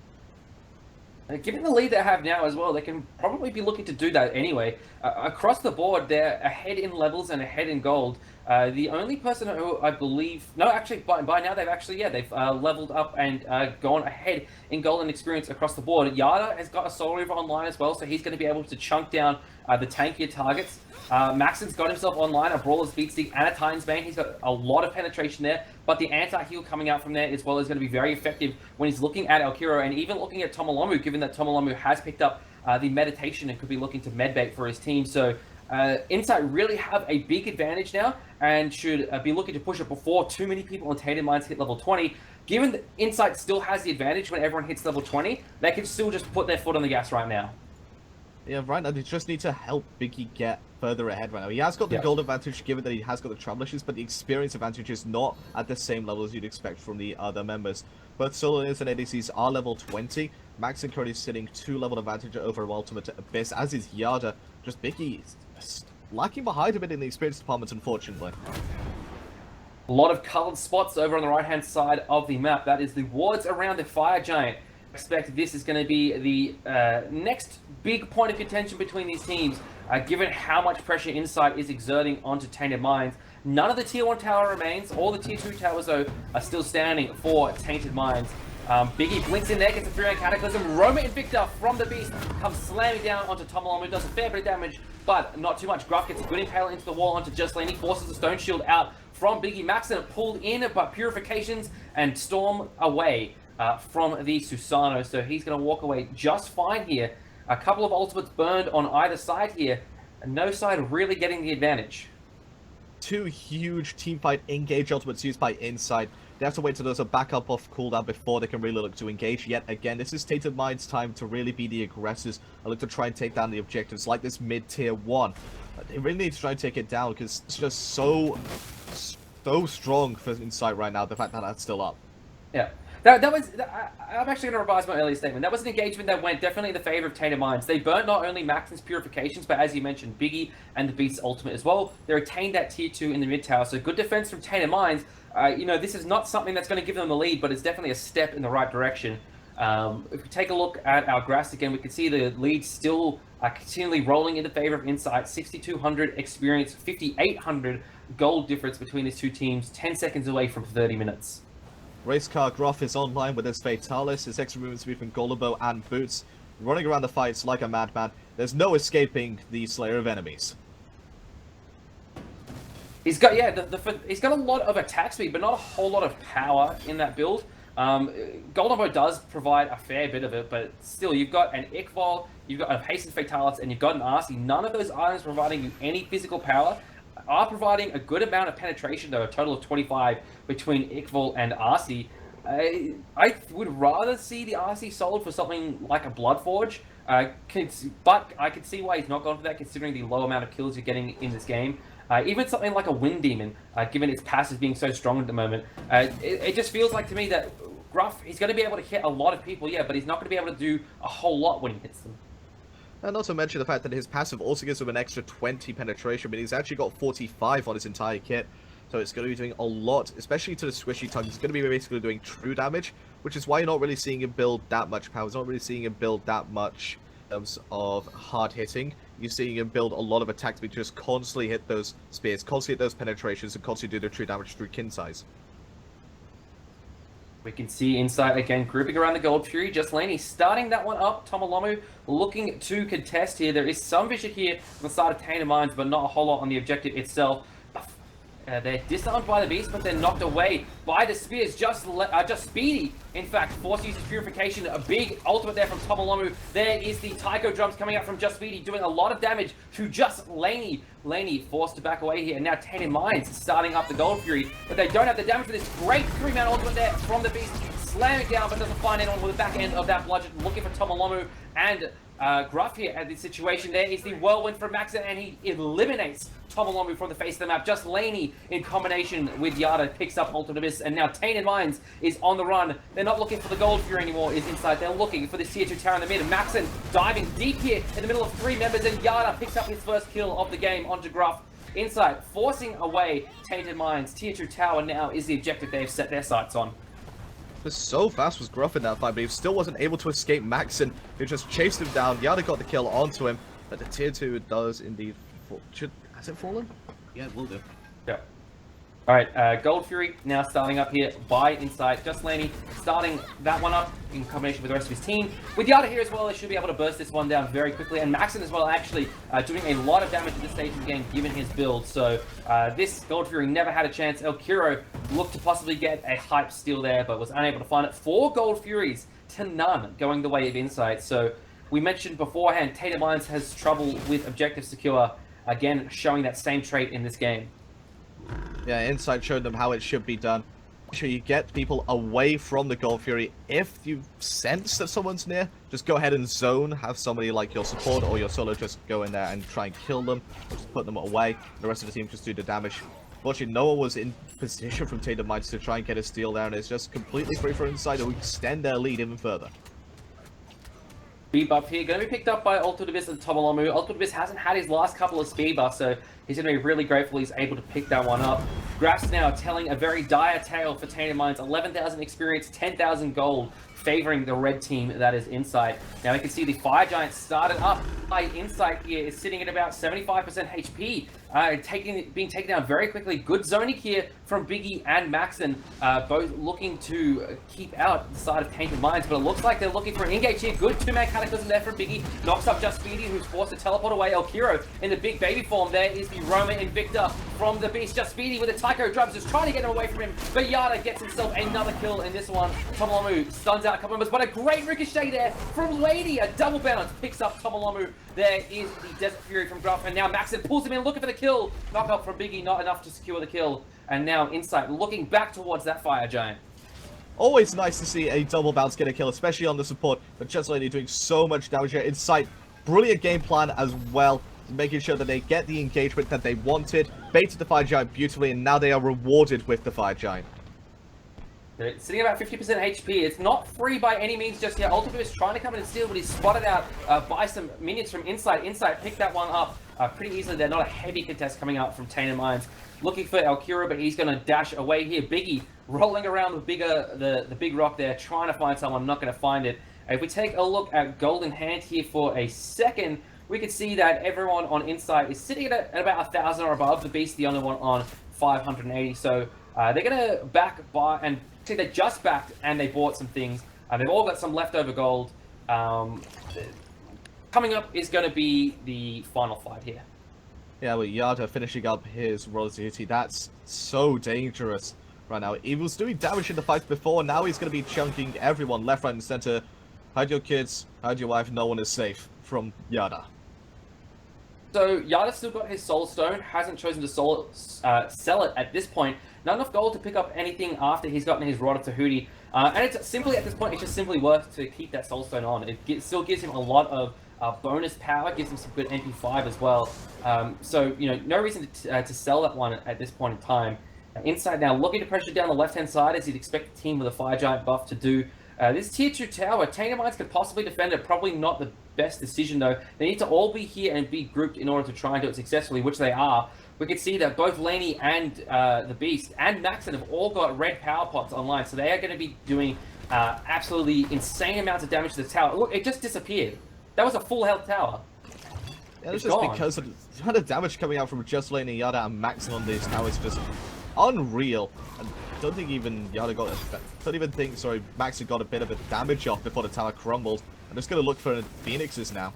Given the lead they have now as well, they can probably be looking to do that anyway. Across the board, they're ahead in levels and ahead in gold. The only person who I believe... No, actually, by now they've actually, yeah, they've leveled up and gone ahead in gold and experience across the board. Yada has got a Soul Reaver online as well, so he's going to be able to chunk down the tankier targets. Maxon's got himself online, a Brawler's Beatstick and a Titan's Bane. He's got a lot of penetration there, but the anti-heal coming out from there as well is going to be very effective when he's looking at Elcuro and even looking at Tomolomu, given that Tomolomu has picked up the meditation and could be looking to medbait for his team. So Incite really have a big advantage now and should be looking to push it before too many people on Tainted Minds hit level 20. Given that Incite still has the advantage when everyone hits level 20, they can still just put their foot on the gas right now. Yeah, right now they just need to help Biggie get further ahead right now. He has got the gold advantage given that he has got the travel issues, but the experience advantage is not at the same level as you'd expect from the other members. Both Solar and ADCs are level 20, Maxon currently sitting 2-level advantage over Ultimate Abyss, as is Yada. Just Biggie lacking behind a bit in the experience department, unfortunately. A lot of coloured spots over on the right-hand side of the map. That is the wards around the Fire Giant. I expect this is going to be the next big point of contention between these teams, given how much pressure Incite is exerting onto Tainted Minds. None of the Tier 1 tower remains. All the Tier 2 towers, though, are still standing for Tainted Minds. Biggie blinks in there, gets a 3-round Cataclysm. Roma Invicta from the Beast comes slamming down onto Tomalamu, does a fair bit of damage, but not too much. Gruff gets a good impale into the wall onto Just Lane. He forces the Stone Shield out from Biggie. Maxon pulled in by Purifications and storm away from the Susano, so he's going to walk away just fine here. A couple of ultimates burned on either side here, and no side really getting the advantage. 2 huge teamfight engage ultimates used by Incite. They have to wait till there's a backup off cooldown before they can really look to engage. Yet again, this is Tainted Mind's time to really be the aggressors and look to try and take down the objectives like this mid-tier 1. They really need to try and take it down because it's just so strong for Incite right now, the fact that that's still up. Yeah. I'm actually going to revise my earlier statement. That was an engagement that went definitely in the favor of Tainted Minds. They burnt not only Maxon's Purifications, but as you mentioned, Biggie and the Beast's Ultimate as well. They retained that tier 2 in the mid tower, so good defense from Tainted Minds. This is not something that's going to give them the lead, but it's definitely a step in the right direction. If we take a look at our graphs again, we can see the lead still continually rolling in the favor of Incite. 6,200 experience, 5,800 gold difference between these two teams, 10 seconds away from 30 minutes. Racecar Groff is online with his Fatalis, his extra movement speed from Golabo and Boots, running around the fights like a madman. There's no escaping the Slayer of Enemies. He's got, he's got a lot of attack speed, but not a whole lot of power in that build. Goldenboy does provide a fair bit of it, but still, you've got an Iqval, you've got a Hastened Fatalis, and you've got an RC. None of those items providing you any physical power are providing a good amount of penetration, though, a total of 25 between Iqval and RC. I would rather see the RC sold for something like a Bloodforge, but I can see why he's not gone for that, considering the low amount of kills you're getting in this game. Even something like a Wind Demon, given its passive being so strong at the moment. It just feels like to me that Gruff, he's going to be able to hit a lot of people, yeah, but he's not going to be able to do a whole lot when he hits them. And not to mention the fact that his passive also gives him an extra 20 penetration, but he's actually got 45 on his entire kit. So it's going to be doing a lot, especially to the squishy tongue. He's going to be basically doing true damage, which is why you're not really seeing him build that much power. He's not really seeing him build that much in terms of hard hitting. You're seeing him build a lot of attacks, but just constantly hit those spears, constantly hit those penetrations, and constantly do the true damage through kin size. We can see Incite again grouping around the Gold Fury. Just Laney starting that one up. Tomalamu looking to contest here. There is some vision here on the side of Tainted Minds, but not a whole lot on the objective itself. They're disarmed by the Beast, but they're knocked away by the spears. Just Speedy, in fact, forced to use his Purification. A big ultimate there from Tomalamu. There is the Taiko drums coming out from Just Speedy, doing a lot of damage to Just Laney. Laney forced to back away here, and now Tainted Minds starting up the Gold Fury, but they don't have the damage for this great 3-man ultimate there from the Beast. Slamming down, but doesn't find anyone with the back end of that bludgeon. Looking for Tomalamu and Gruff here at this situation. There is the Whirlwind from Maxon, and he eliminates Tomalamu from the face of the map. Just Laney, in combination with Yada, picks up Ultimate Abyss, and now Tainted Minds is on the run. They're not looking for the Gold Fury anymore, is Incite. They're looking for this tier 2 tower in the mid. Maxon diving deep here in the middle of 3 members, and Yada picks up his first kill of the game onto Gruff. Incite forcing away Tainted Minds. Tier 2 tower now is the objective they've set their sights on. So fast was Gruff in that fight, but he still wasn't able to escape Maxon, who just chased him down. Yada got the kill onto him, but the tier 2 does indeed fall. Has it fallen? Yeah, it will do. Yeah. Alright, Gold Fury now starting up here by Incite. Just Laney starting that one up in combination with the rest of his team. With Yada here as well, they should be able to burst this one down very quickly. And Maxon as well, actually doing a lot of damage at this stage of the game, given his build. So this Gold Fury never had a chance. El Kiro looked to possibly get a hype steal there, but was unable to find it. 4 Gold Furies to none going the way of Incite. So we mentioned beforehand, Tainted Minds has trouble with objective secure. Again, showing that same trait in this game. Yeah, Incite showed them how it should be done. Make sure you get people away from the Gold Fury. If you sense that someone's near, just go ahead and zone. Have somebody like your support or your solo just go in there and try and kill them, or just put them away. The rest of the team just do the damage. Fortunately, no one was in position from Tainted Minds to try and get a steal there, and it's just completely free for Incite to extend their lead even further. Speed buff here, going to be picked up by Ultradibis and Tomolomu. Ultradibis hasn't had his last couple of speed buffs, so he's going to be really grateful he's able to pick that one up. Graphs now telling a very dire tale for Tainted Minds. 11,000 experience, 10,000 gold, favoring the red team, that is Incite. Now we can see the Fire Giant started up by Incite here, is sitting at about 75% HP, being taken down very quickly. Good zoning here from Biggie and Maxon, both looking to keep out the side of Tainted Minds, but it looks like they're looking for an engage here. Good two-man cataclysm there from Biggie, knocks up Just Speedy, who's forced to teleport away. El Kiro in the big baby form. There is the Roma Invicta from the Beast. Just Speedy with the Tycho drums, just trying to get him away from him, but Yada gets himself another kill in this one. Tomolomu stuns out a couple members, but a great ricochet there from Lady. A double bounce picks up Tomolomu. There is the Desert Fury from Gruff, and now Maxon pulls him in looking for the kill. Knock up from Biggie, not enough to secure the kill. And now Incite looking back towards that Fire Giant. Always nice to see a double bounce get a kill, especially on the support, but Just Lady doing so much damage here. Incite, brilliant game plan as well, making sure that they get the engagement that they wanted, baited the Fire Giant beautifully, and now they are rewarded with the Fire Giant. They're sitting about 50% HP. It's not free by any means just yet. Ultimate is trying to come in and steal, but he's spotted out by some minions from Incite. Incite picked that one up pretty easily. They're not a heavy contest coming up from Tainted Minds. Looking for El Kira, but he's going to dash away here. Biggie rolling around the big rock there, trying to find someone, not going to find it. If we take a look at Golden Hand here for a second, we can see that everyone on Incite is sitting at about 1,000 or above. The Beast, the only one on 580. So they're going to back by, and see, they just backed and they bought some things. They've all got some leftover gold. Coming up is going to be the final fight here. Yeah, well, Yada finishing up his royalty duty. That's so dangerous right now. He was doing damage in the fights before. Now he's going to be chunking everyone left, right, and center. Hide your kids, hide your wife. No one is safe from Yada. So Yada's still got his Soul Stone. Hasn't chosen to sell it at this point. Not enough gold to pick up anything after he's gotten his Rod of Tahuti. And it's simply, at this point, it's just simply worth to keep that Soul Stone on. It still gives him a lot of bonus power, gives him some good MP5 as well. So, you know, no reason to sell that one at this point in time. Incite now looking to pressure down the left-hand side as you'd expect the team with a Fire Giant buff to do. This tier 2 tower, Tainted Minds could possibly defend it. Probably not the best decision, though. They need to all be here and be grouped in order to try and do it successfully, which they are. We can see that both Laney and the Beast and Maxon have all got red power pots online, so they are going to be doing absolutely insane amounts of damage to the tower. Look, it just disappeared. That was a full health tower. Yeah, it's just gone. Because of the amount of damage coming out from just Laney, Yada, and Maxon on this now is just unreal. And I don't think even Yada got Maxon got a bit of a damage off before the tower crumbled. I'm just going to look for Phoenixes now.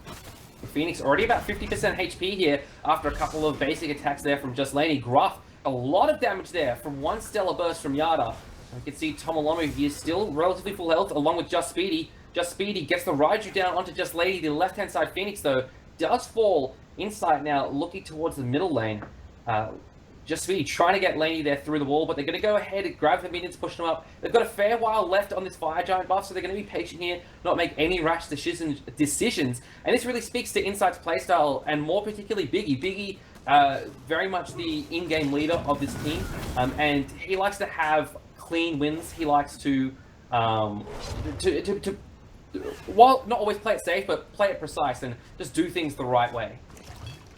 Phoenix already about 50% HP here after a couple of basic attacks there from Just Laney. Gruff, a lot of damage there from one Stellar Burst from Yada. We can see Tomolomu, he is still relatively full health along with Just Speedy. Just Speedy gets the Raiju down onto Just Lady. The left-hand side Phoenix, though, does fall. Incite now looking towards the middle lane. Just Speedy trying to get Laney there through the wall, but they're going to go ahead and grab the minions, push them up. They've got a fair while left on this Fire Giant buff, so they're going to be patient here, not make any rash decisions. And this really speaks to Incite's playstyle, and more particularly Biggie. Biggie, very much the in-game leader of this team, and he likes to have clean wins. He likes to while not always play it safe, but play it precise and just do things the right way.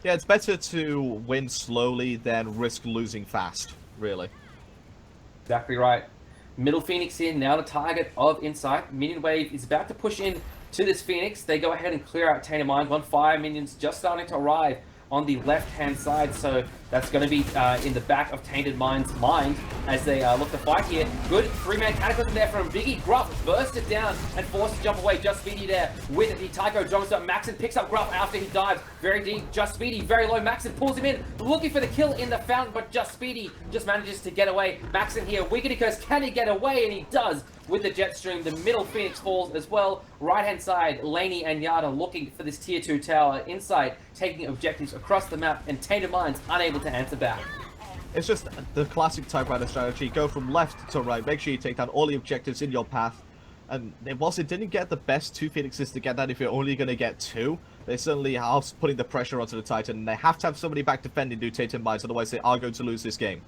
Yeah, it's better to win slowly than risk losing fast, really. Exactly right. Middle Phoenix here, now the target of Incite. Minion wave is about to push in to this Phoenix. They go ahead and clear out Tainted Minds. One fire minions just starting to arrive on the left-hand side, so that's going to be in the back of Tainted Minds' mind as they look to fight here. Good three-man cataclysm there from Biggie. Gruff bursted down and forced to jump away. Just Speedy there with the Tycho drums up. Maxon picks up Gruff after he dives very deep. Just Speedy very low. Maxon pulls him in, looking for the kill in the fountain, but Just Speedy just manages to get away. Maxon here, Wiggity Curse, can he get away? And he does with the jet stream. The middle Phoenix falls as well. Right-hand side, Laney and Yada looking for this tier 2 tower. Incite taking objectives across the map, and Tainted Minds unable to answer back. It's just the classic typewriter strategy. Go from left to right. Make sure you take down all the objectives in your path. And whilst it didn't get the best 2 Phoenixes to get that, if you're only going to get 2, they certainly are putting the pressure onto the Titan. And they have to have somebody back defending to Tainted Minds, otherwise they are going to lose this game.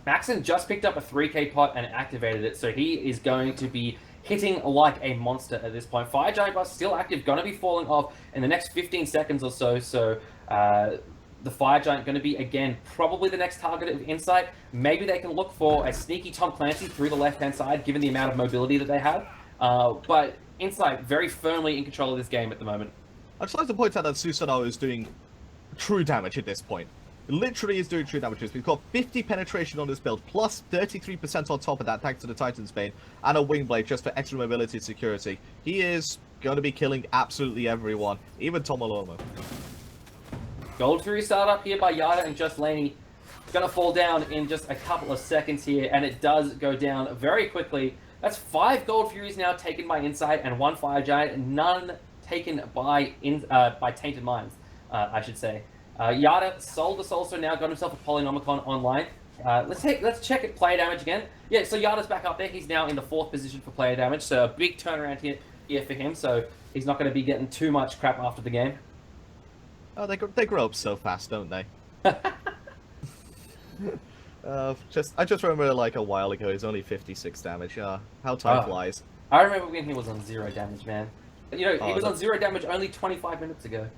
Maxon just picked up a 3k pot and activated it, so he is going to be hitting like a monster at this point. Fire Giant Blast still active, going to be falling off in the next 15 seconds or so. So the Fire Giant going to be, again, probably the next target of Incite. Maybe they can look for a sneaky Tom Clancy through the left-hand side, given the amount of mobility that they have. But Incite very firmly in control of this game at the moment. I'd just like to point out that Susanoo is doing true damage at this point. It literally is doing true damage. We've got 50 penetration on this build, plus 33% on top of that thanks to the Titan's Bane, and a Wing Blade just for extra mobility and security. He is going to be killing absolutely everyone, even Tomolomo. Gold Fury startup here by Yada and Just Laney. Gonna fall down in just a couple of seconds here, and it does go down very quickly. That's 5 Gold Furies now taken by Incite and 1 Fire Giant, none taken by Tainted Minds, I should say. Yada sold us also now, got himself a Polynomicon online. Let's check at player damage again. Yeah, so Yada's back up there. He's now in the 4th position for player damage, so a big turnaround here for him, so he's not going to be getting too much crap after the game. Oh, they grow up so fast, don't they? I just remember like a while ago, he's only 56 damage. How time flies. I remember when he was on 0 damage, man. You know, he was on 0 damage only 25 minutes ago.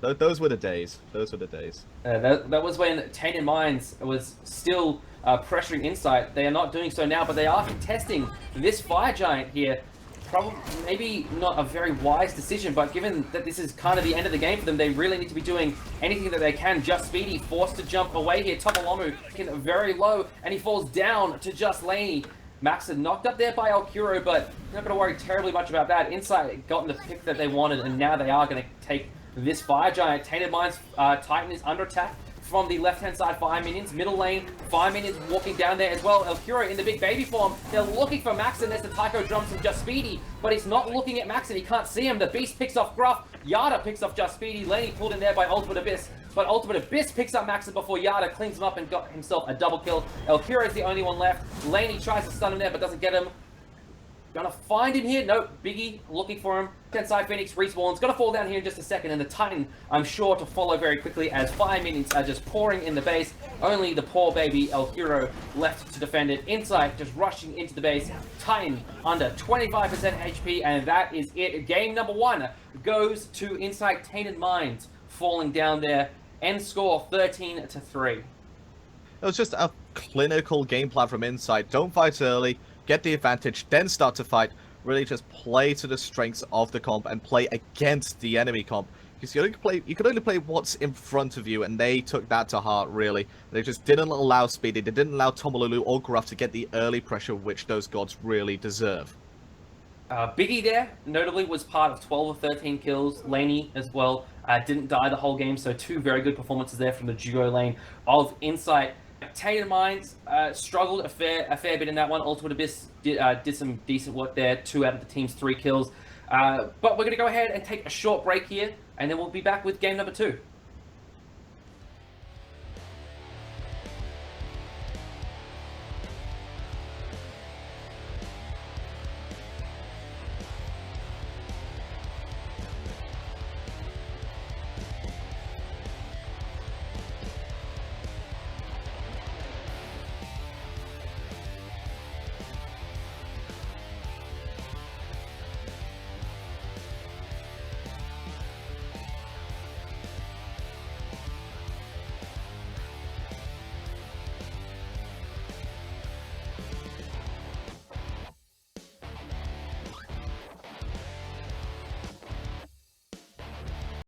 Those were the days. Those were the days. That was when Tainted Minds was still pressuring Incite. They are not doing so now, but they are testing this Fire Giant here. Probably, maybe not a very wise decision, but given that this is kind of the end of the game for them, they really need to be doing anything that they can. Just Speedy forced to jump away here. Tomolomu very low, and he falls down to Just Laney. Max had knocked up there by Alkuro, but not going to worry terribly much about that. Incite gotten the pick that they wanted, and now they are going to take this Fire Giant. Tainted Minds Titan is under attack from the left-hand side. Fire Minions, middle lane, Fire Minions walking down there as well. Alkuro in the big baby form. They're looking for Max, and there's the Taiko drums from Just Speedy, but he's not looking at Max, and he can't see him. The Beast picks off Gruff. Yada picks off Just Speedy. Lenny pulled in there by Ultimate Abyss, but Ultimate Abyss picks up Max before Yada cleans him up and got himself a double kill. Alkuro is the only one left. Laney tries to stun him there, but doesn't get him. Gonna find him here. Nope. Biggie looking for him. Tensai Phoenix respawns. Gonna fall down here in just a second. And the Titan, I'm sure, to follow very quickly as 5 minutes are just pouring in the base. Only the poor baby El Hero left to defend it. Incite just rushing into the base. Titan under 25% HP. And that is it. Game number 1 goes to Incite Tainted Minds. Falling down there. End score 13-3. It was just a clinical game plan from Incite. Don't fight early. Get the advantage, then start to fight. Really just play to the strengths of the comp and play against the enemy comp. Because you can only play what's in front of you, and they took that to heart, really. They just didn't allow Speedy, they didn't allow Tomolulu or Gruff to get the early pressure which those gods really deserve. Biggie there, notably, was part of 12 of 13 kills. Laney as well didn't die the whole game, so 2 very good performances there from the duo lane of Incite. Tainted Minds struggled a fair bit in that one. Ultimate Abyss did some decent work there. 2 out of the team's 3 kills. But we're going to go ahead and take a short break here, and then we'll be back with game number 2.